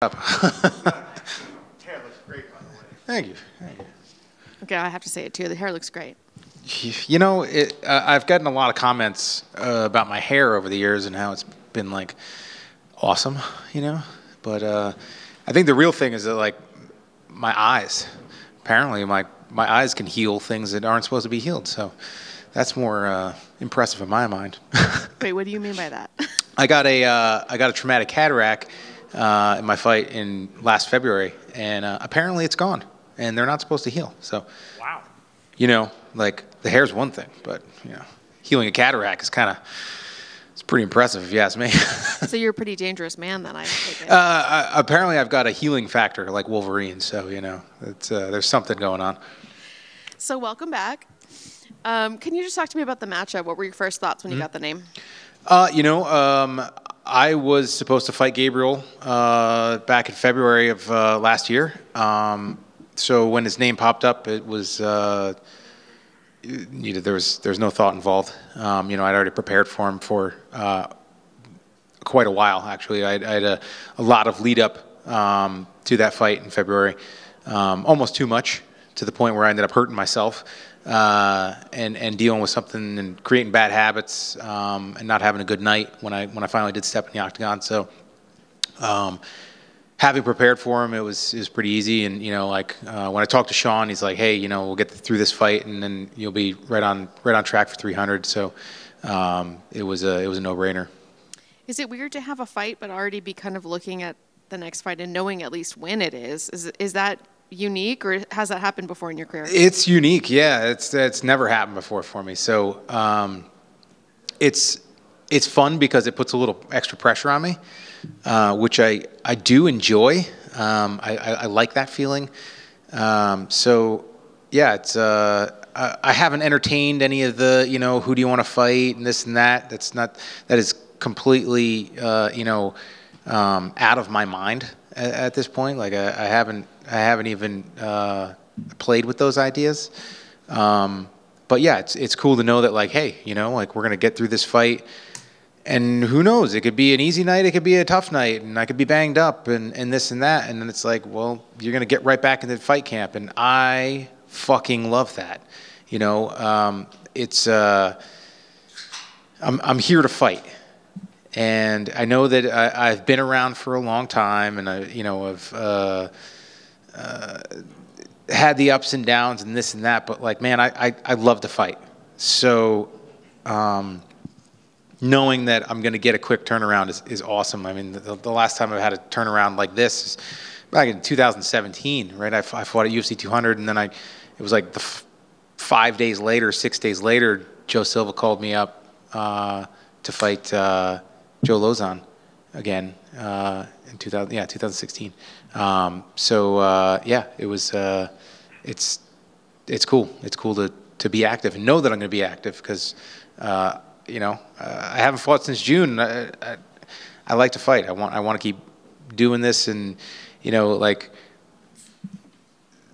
Up. Hair looks great, by the way. Thank you. Thank you. Okay, I have to say it too. The hair looks great. You know, I've gotten a lot of comments about my hair over the years and how it's been like awesome, you know. But I think the real thing is that like my eyes. Apparently, my eyes can heal things that aren't supposed to be healed. So that's more impressive in my mind. Wait, what do you mean by that? I got a traumatic cataract in my fight in last February, and apparently it's gone, and they're not supposed to heal. So, Wow. you know, like the hair's one thing, but you know, healing a cataract is it's pretty impressive if you ask me. So you're a pretty dangerous man, then I take it. Apparently, I've got a healing factor like Wolverine, so you know, there's something going on. So welcome back. Can you just talk to me about the matchup? What were your first thoughts when you got the name? I was supposed to fight Gabriel back in February of last year. So when his name popped up, it was there was no thought involved. I'd already prepared for him for quite a while. Actually, I had a lot of lead up to that fight in February, almost too much to the point where I ended up hurting myself. And dealing with something and creating bad habits and not having a good night when I finally did step in the octagon. So having prepared for him, it was pretty easy. And when I talked to Sean, he's like, "Hey, we'll get through this fight, and then you'll be right on track for 300." So it was a no-brainer. Is it weird to have a fight but already be kind of looking at the next fight and knowing at least when it is? Is that unique, or has that happened before in your career? It's unique, yeah. It's never happened before for me. So it's fun because it puts a little extra pressure on me, which I do enjoy. I like that feeling. So yeah, it's I haven't entertained any of the who do you want to fight and this and that. That is completely out of my mind at this point. Like I haven't even played with those ideas. But yeah, it's cool to know that like, hey, like we're gonna get through this fight, and who knows? It could be an easy night, it could be a tough night, and I could be banged up and this and that. And then it's like, well, you're gonna get right back into fight camp, and I fucking love that. I'm here to fight. And I know that I've been around for a long time, and I've had the ups and downs and this and that. But like, man, I love to fight. So knowing that I'm going to get a quick turnaround is awesome. I mean, the last time I had a turnaround like this is back in 2017, right? I fought at UFC 200, and then it was like 6 days later, Joe Silva called me up to fight Joe Lozon again in 2016. It was it's cool. It's cool to be active and know that I'm going to be active because I haven't fought since June. I like to fight. I want to keep doing this, and like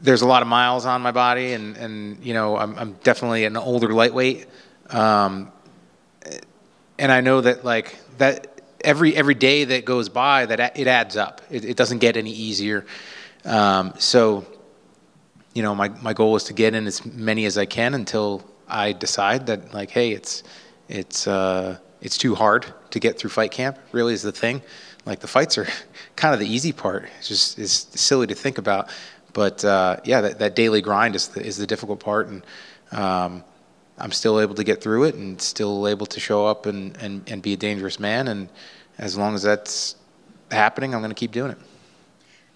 there's a lot of miles on my body, and I'm definitely an older lightweight. And I know that like that every day that goes by, that it adds up. It doesn't get any easier. So my goal is to get in as many as I can until I decide that like, hey, it's too hard to get through fight camp. Really is the thing. Like the fights are kind of the easy part. It's silly to think about, but that daily grind is the difficult part, and I'm still able to get through it and still able to show up and be a dangerous man. And as long as that's happening, I'm going to keep doing it.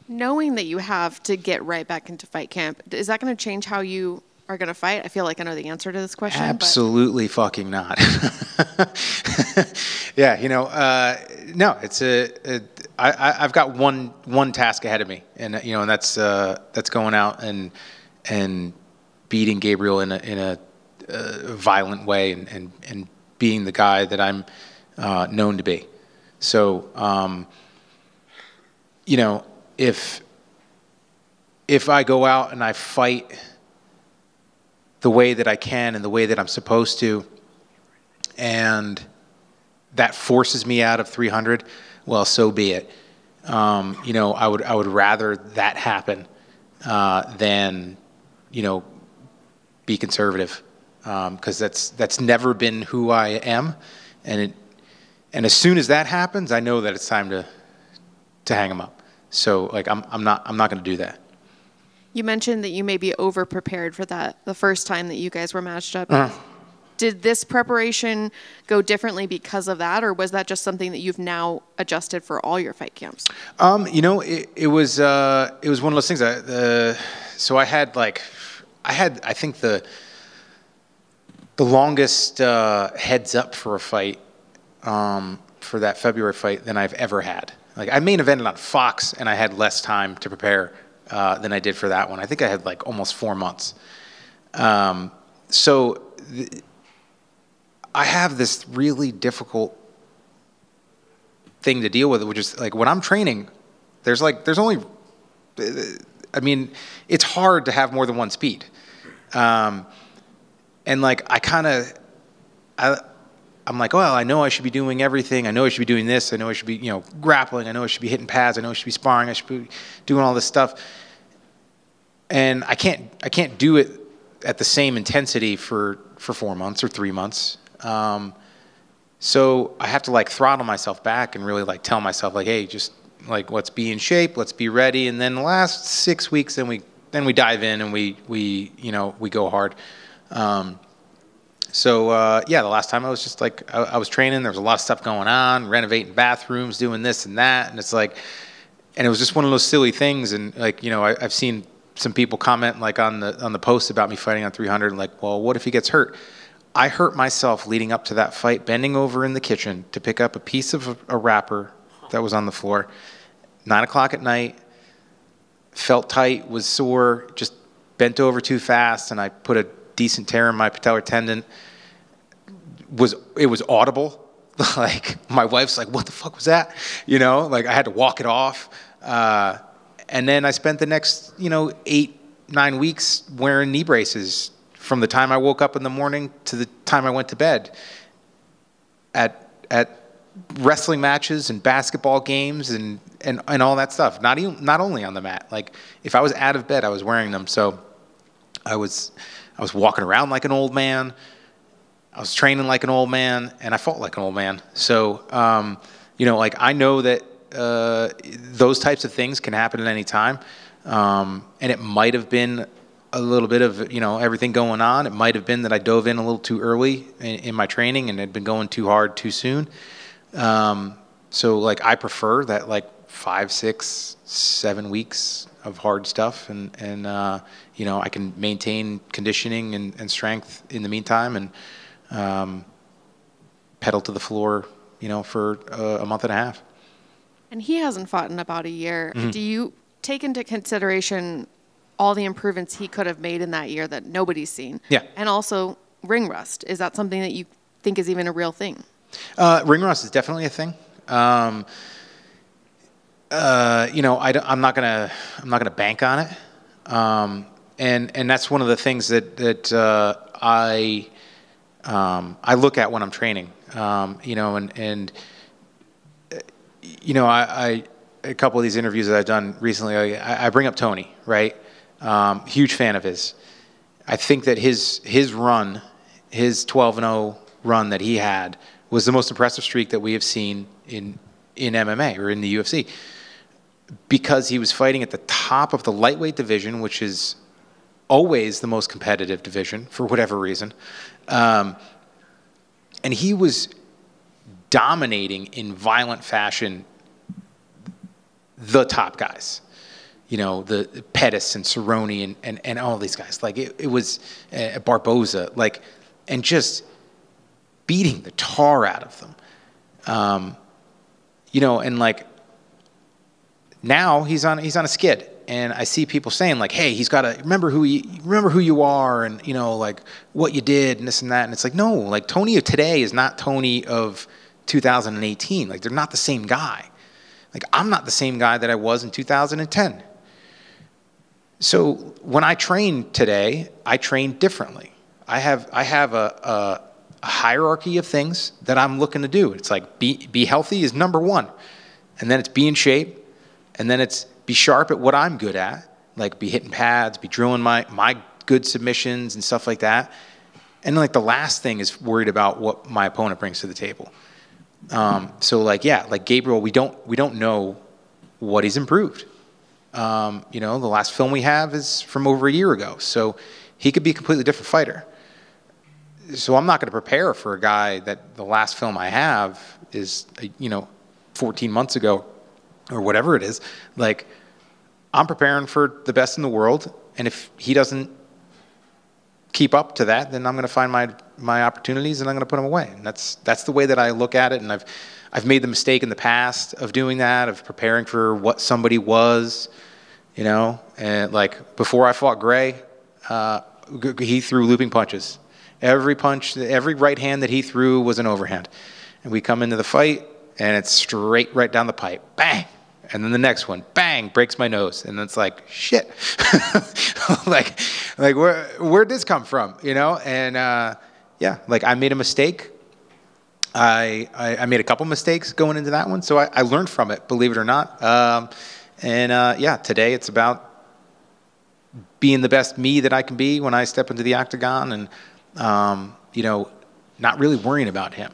Knowing that you have to get right back into fight camp, is that going to change how you are going to fight? I feel like I know the answer to this question. Absolutely fucking not. Yeah, no, I've got one task ahead of me, and and that's going out and beating Gabriel in a violent way and being the guy that I'm known to be. So, if I go out and I fight the way that I can and the way that I'm supposed to, and that forces me out of 300, well, so be it. I would rather that happen than, be conservative, because that's never been who I am, and as soon as that happens, I know that it's time to hang them up. So like I'm not going to do that. You mentioned that you may be over prepared for that the first time that you guys were matched up. Did this preparation go differently because of that, or was that just something that you've now adjusted for all your fight camps? It was one of those things. So I think the longest heads up for a fight for that February fight than I've ever had. Like I main evented on Fox, and I had less time to prepare than I did for that one. I think I had like almost 4 months. I have this really difficult thing to deal with, which is like when I'm training, there's only, I mean, it's hard to have more than one speed. And like, I'm like, well, I know I should be doing everything. I know I should be doing this. I know I should be, grappling. I know I should be hitting pads. I know I should be sparring. I should be doing all this stuff. And I can't do it at the same intensity for 4 months or 3 months. So I have to like throttle myself back and really like tell myself like, hey, just like, let's be in shape. Let's be ready. And then the last 6 weeks, then we dive in and we go hard. The last time I was just like, I was training, there was a lot of stuff going on, renovating bathrooms, doing this and that. And it's like, and it was just one of those silly things. And like, I've seen some people comment like on the post about me fighting on 300 and like, well, what if he gets hurt? I hurt myself leading up to that fight, bending over in the kitchen to pick up a piece of a wrapper that was on the floor. 9 o'clock at night, felt tight, was sore, just bent over too fast, and I put a decent tear in my patellar tendon. It was audible. Like my wife's like, "What the fuck was that?" Like I had to walk it off. And then I spent the next 8-9 weeks wearing knee braces from the time I woke up in the morning to the time I went to bed. At wrestling matches and basketball games and all that stuff. Not only on the mat. Like if I was out of bed, I was wearing them. So I was walking around like an old man. I was training like an old man, and I fought like an old man. So like I know that those types of things can happen at any time, and it might have been a little bit of everything going on. It might have been that I dove in a little too early in my training and had been going too hard too soon. So like I prefer that like 5, 6, 7 weeks of hard stuff, and I can maintain conditioning and strength in the meantime, and pedal to the floor for a month and a half. And he hasn't fought in about a year. Mm-hmm. Do you take into consideration all the improvements he could have made in that year that nobody's seen? Yeah. And also ring rust. Is that something that you think is even a real thing? Ring rust is definitely a thing. I'm not gonna bank on it. And that's one of the things that I look at when I'm training. I a couple of these interviews that I've done recently, I bring up Tony, right? Huge fan of his. I think that his run, his 12-0 run that he had was the most impressive streak that we have seen in MMA or in the UFC, because he was fighting at the top of the lightweight division, which is always the most competitive division for whatever reason. And he was dominating in violent fashion the top guys, the Pettis and Cerrone and all these guys. Like it was Barboza, like, and just beating the tar out of them. And like now he's on a skid, and I see people saying like, hey, he's got to remember who you are, and like what you did and this and that. And it's like, no, like Tony of today is not Tony of 2018. Like they're not the same guy. Like I'm not the same guy that I was in 2010. So when I train today, I train differently. I have a hierarchy of things that I'm looking to do. It's like be healthy is number one, and then it's be in shape, And then it's be sharp at what I'm good at, like be hitting pads, be drilling my good submissions and stuff like that. And like the last thing is worried about what my opponent brings to the table. So like, yeah, like Gabriel, we don't know what he's improved. You know, the last film we have is from over a year ago. So he could be a completely different fighter. So I'm not going to prepare for a guy that the last film I have is, 14 months ago or whatever it is. Like, I'm preparing for the best in the world. And if he doesn't keep up to that, then I'm going to find my opportunities and I'm going to put them away. And that's the way that I look at it. And I've made the mistake in the past of doing that, of preparing for what somebody was, and like before I fought Gray, he threw looping punches. Every punch, every right hand that he threw was an overhand. And we come into the fight and it's straight right down the pipe. Bang! And then the next one, bang, breaks my nose. And it's like, shit. like where'd this come from, And like I made a mistake. I made a couple mistakes going into that one. So I learned from it, believe it or not. Today it's about being the best me that I can be when I step into the octagon and, not really worrying about him.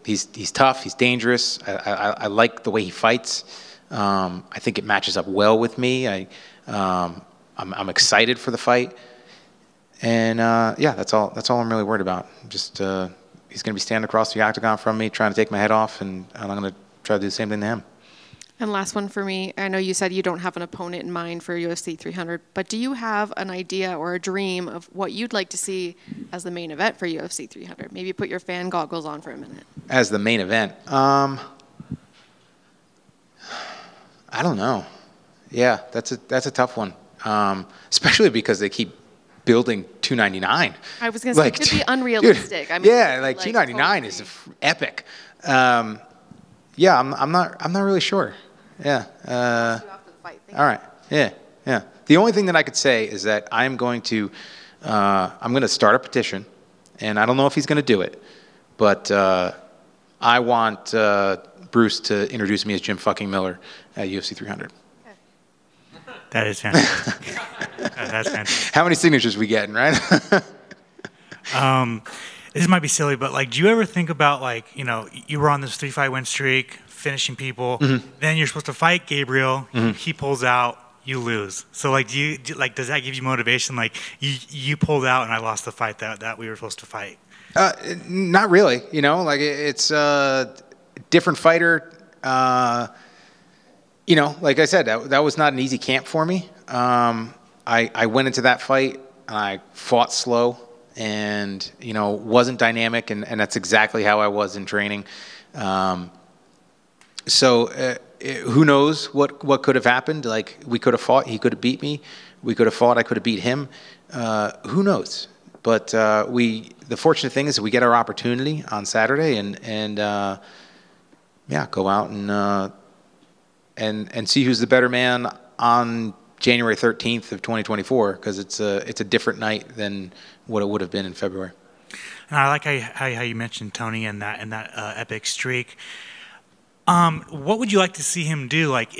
He's tough. He's dangerous. I like the way he fights. I think it matches up well with me. I'm excited for the fight. And, that's all I'm really worried about. Just, he's going to be standing across the octagon from me, trying to take my head off, and I'm going to try to do the same thing to him. And last one for me. I know you said you don't have an opponent in mind for UFC 300, but do you have an idea or a dream of what you'd like to see as the main event for UFC 300? Maybe put your fan goggles on for a minute. As the main event? I don't know. Yeah, that's a tough one. Especially because they keep building 299. I was going to say, it could be unrealistic. Dude, 299 is epic. I'm not really sure. Yeah. All right. Yeah. The only thing that I could say is that I'm going to start a petition, and I don't know if he's going to do it, but I want Bruce to introduce me as Jim fucking Miller at UFC 300. That is fantastic. That's fantastic. How many signatures we getting, right? This might be silly, but like, do you ever think about you were on this 3-fight win streak, finishing people, then you're supposed to fight Gabriel, he pulls out, you lose. So like, does that give you motivation? Like you pulled out and I lost the fight that we were supposed to fight. Not really. Like it's a different fighter. Like I said, that was not an easy camp for me. I went into that fight and I fought slow. And, wasn't dynamic, and that's exactly how I was in training. Who knows what could have happened? Like, we could have fought, he could have beat me. We could have fought, I could have beat him. Who knows? But the fortunate thing is that we get our opportunity on Saturday and go out and see who's the better man on January 13th of 2024, because it's a different night than what it would have been in February. And I like how you mentioned Tony and that epic streak. What would you like to see him do? Like,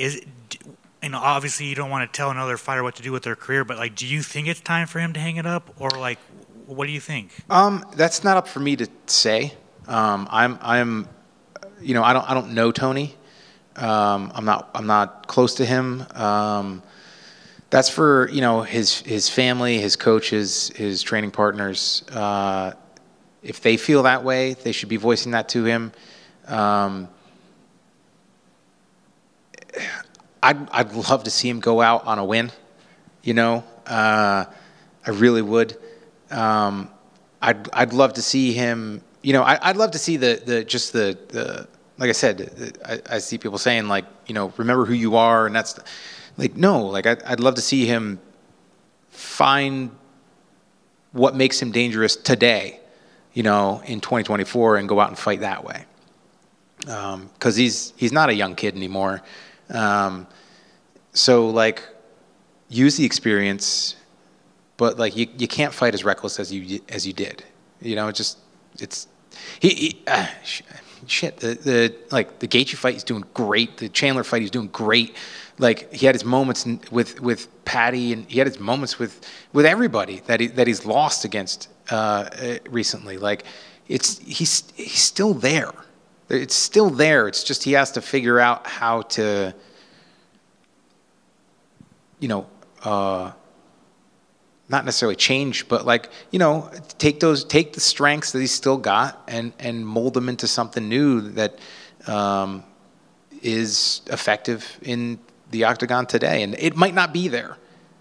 obviously you don't want to tell another fighter what to do with their career, but like, do you think it's time for him to hang it up, or like, what do you think? That's not up for me to say. I don't know Tony. I'm not close to him. That's for, his family, his coaches, his training partners. If they feel that way, they should be voicing that to him. I'd love to see him go out on a win. I really would. I'd love to see him. I'd love to see the like I said, I see people saying like, remember who you are, and that's. Like, no, like I'd love to see him find what makes him dangerous today, in 2024, and go out and fight that way. Because he's not a young kid anymore. So like, use the experience, but like you can't fight as reckless as you did. shit, the Gaethje fight, he's doing great. The Chandler fight, he's doing great. Like, he had his moments with Patty, and he had his moments with everybody that he's lost against recently. Like, he's still there. It's still there. It's just he has to figure out how to, not necessarily change, but take the strengths that he's still got and mold them into something new that is effective in the octagon today. And it might not be there,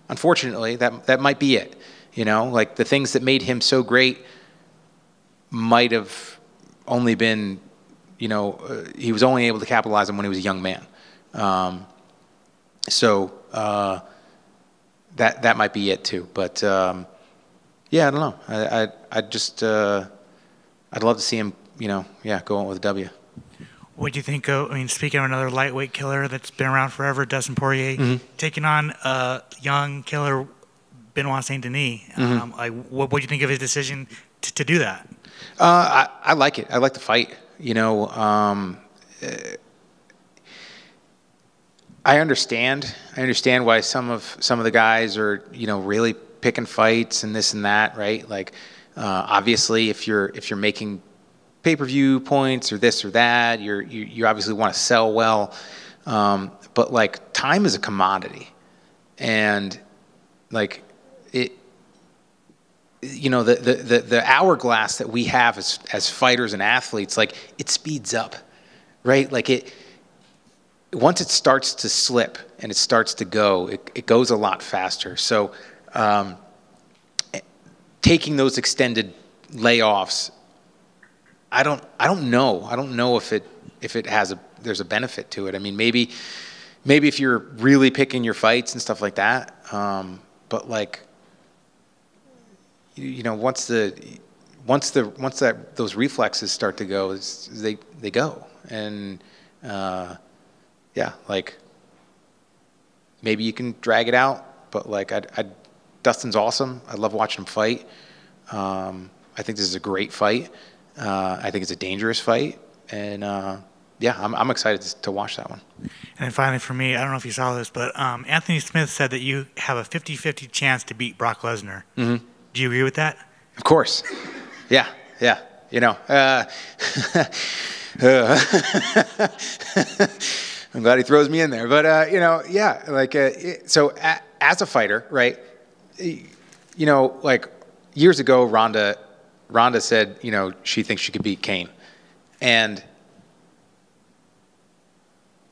unfortunately. That might be it. Like, the things that made him so great might have only been, he was only able to capitalize on when he was a young man. That might be it too. But I don't know. I'd love to see him, go on with a W. What do you think of, speaking of another lightweight killer that's been around forever, Dustin Poirier, taking on a young killer, Benoit Saint-Denis. What do you think of his decision to do that? I like it. I like the fight. I understand why some of the guys are, really picking fights and this and that, right? Like, obviously, if you're making pay-per-view points or this or that, you obviously want to sell well, but like, time is a commodity, and like it, the hourglass that we have as fighters and athletes, like, it speeds up, right? Like, once it starts to slip and it starts to go, it goes a lot faster. So taking those extended layoffs, I don't know if there's a benefit to it. I mean, maybe if you're really picking your fights and stuff like that, but like, once those reflexes start to go, they go. And yeah, like, maybe you can drag it out, but like, Dustin's awesome. I love watching him fight. I think this is a great fight. I think it's a dangerous fight, and yeah, I'm excited to watch that one. And then finally, for me, I don't know if you saw this, but Anthony Smith said that you have a 50-50 chance to beat Brock Lesnar. Mm-hmm. Do you agree with that? Of course. Yeah. I'm glad he throws me in there, but yeah, like, so as a fighter, right? Like, years ago, Ronda said, she thinks she could beat Kane, and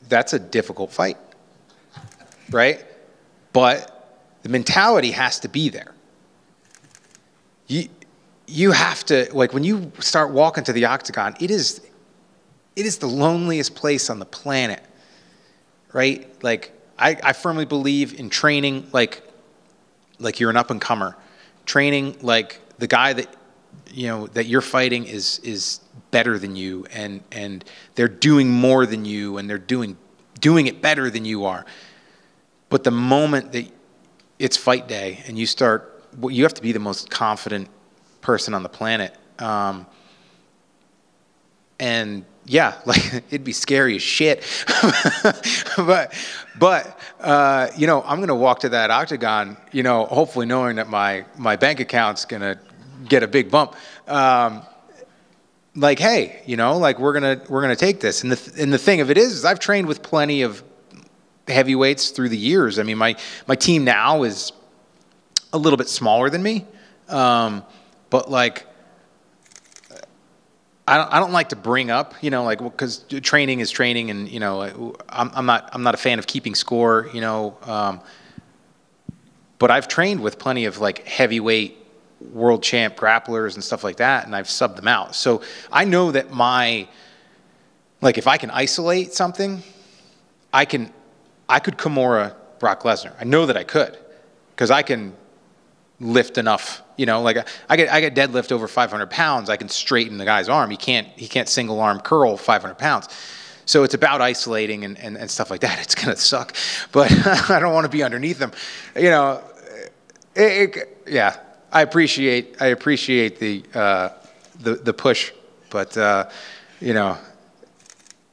that's a difficult fight, right? But the mentality has to be there. You have to, like, when you start walking to the octagon, it is the loneliest place on the planet. Right? Like, I firmly believe in training like you're an up-and-comer. Training like the guy that, that you're fighting is better than you, and they're doing more than you, and they're doing it better than you are. But the moment that it's fight day and you have to be the most confident person on the planet. And yeah, like, it'd be scary as shit. but I'm going to walk to that octagon, hopefully knowing that my bank account's going to get a big bump. Like, hey, like, we're going to take this. And the thing of it is I've trained with plenty of heavyweights through the years. I mean, my team now is a little bit smaller than me. But like, I don't like to bring up, like, because training is training, and I'm not a fan of keeping score, but I've trained with plenty of like heavyweight world champ grapplers and stuff like that, and I've subbed them out. So I know that if I can isolate something, I could Kimura Brock Lesnar. I know that I could, because I can lift enough, like, I get deadlift over 500 pounds. I can straighten the guy's arm. He can't single arm curl 500 pounds. So it's about isolating and stuff like that. It's going to suck, but I don't want to be underneath them. Yeah, I appreciate the push, but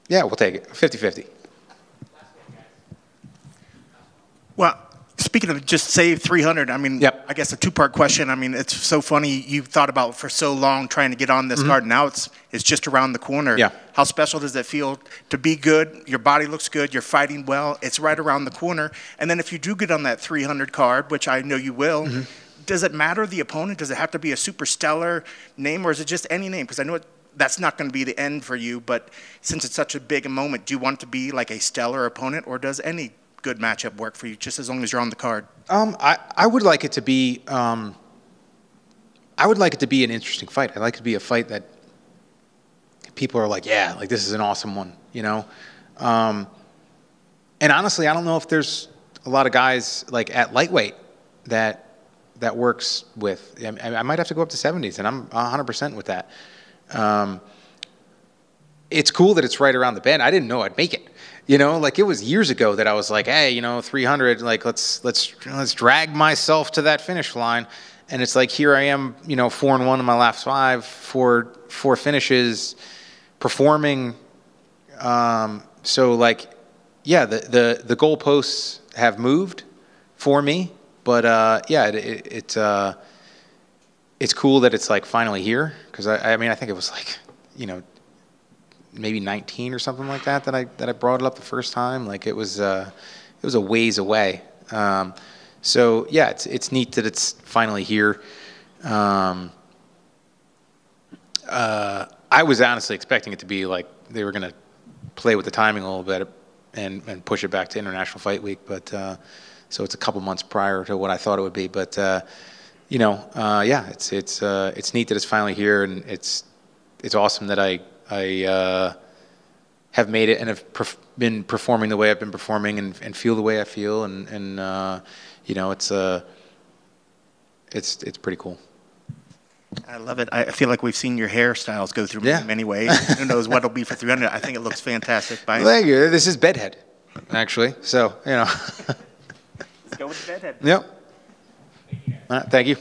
Yeah, we'll take it. 50-50. Well, speaking of just save 300, I mean, Yep. I guess a two-part question. I mean, it's so funny. You've thought about for so long trying to get on this card. Now it's just around the corner. Yeah. How special does that feel to be good? Your body looks good. You're fighting well. It's right around the corner. And then if you do get on that 300 card, which I know you will, does it matter the opponent? Does it have to be a super stellar name, or is it just any name? Because I know that's not going to be the end for you, but since it's such a big moment, do you want it to be like a stellar opponent, or does any good matchup work for you, just as long as you're on the card? I would like it to be. I would like it to be an interesting fight. I'd like it to be a fight that people are like, yeah, like this is an awesome one, you know. And honestly, I don't know if there's a lot of guys like at lightweight that works with. I might have to go up to 70s, and I'm 100% with that. It's cool that it's right around the bend. I didn't know I'd make it. You know, like it was years ago that I was like, hey, you know, 300, like let's drag myself to that finish line. And it's like, here I am, you know, 4-1 in my last 5, four finishes, performing. So like, yeah, the goalposts have moved for me, but yeah, it's cool that it's like finally here. Cause I mean, I think it was like, you know, maybe 19 or something like that I brought it up the first time. Like it was a ways away. So yeah, it's neat that it's finally here. I was honestly expecting it to be like they were going to play with the timing a little bit and push it back to International Fight Week, but so it's a couple months prior to what I thought it would be. But you know, yeah, it's neat that it's finally here, and it's awesome that I have made it and have been performing the way I've been performing and feel the way I feel, and you know, it's pretty cool. I love it. I feel like we've seen your hairstyles go through many ways. Who knows what it'll be for 300? I think it looks fantastic. Thank you. This is bedhead, actually. So, you know. Let's go with the bedhead. Yep. Thank you.